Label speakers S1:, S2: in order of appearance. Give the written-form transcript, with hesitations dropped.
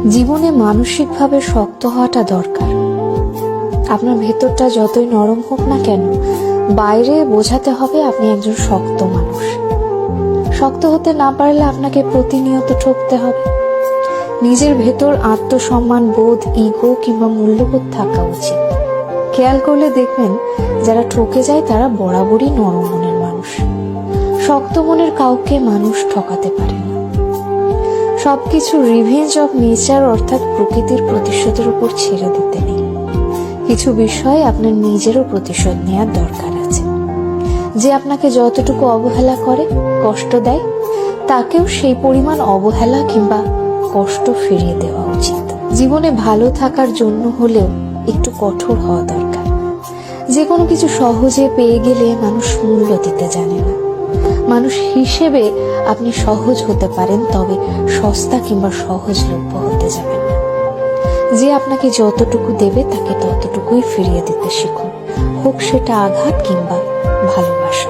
S1: জীবনে মানসিকভাবে শক্ত হওয়াটা দরকার। আপনার ভেতরটা যতই নরম হোক না কেন, বাইরে বোঝাতে হবে আপনি একজন শক্ত মানুষ। শক্ত হতে না পারলে আপনাকে প্রতিনিয়ত ঠকতে হবে। নিজের ভেতর আত্মসম্মান বোধ, ইগো কিংবা মূল্যবোধ থাকা উচিত। খেয়াল করলে দেখবেন যারা ঠকে যায় তারা বরাবরই নরম মনের মানুষ। শক্ত মনের কাউকে মানুষ ঠকাতে পারে না। সবকিছু রিভেঞ্জ অফ নেচার অর্থাৎ প্রকৃতির প্রতিশোধের উপর ছেড়ে দিতে নেই। কিছু বিষয়ে আপনার নিজেরও প্রতিশোধ নেওয়ার দরকার আছে। যে আপনাকে যতটুকু অবহেলা করে, কষ্ট দেয়, তাকেও সেই পরিমাণ অবহেলা কিংবা কষ্ট ফিরিয়ে দেওয়া উচিত। জীবনে ভালো থাকার জন্য হলেও একটু কঠোর হওয়া দরকার। যে কোনো কিছু সহজে পেয়ে গেলে মানুষ মূল্য দিতে জানে না। মানুষ হিসেবে আপনি সহজ হতে পারেন, তবে সস্তা কিংবা সহজলভ্য হতে যাবেন না। যে আপনাকে যতটুকু দেবে তাকে ততটুকুই ফিরিয়ে দিতে শিখুন, হোক সেটা আঘাত কিংবা ভালোবাসা।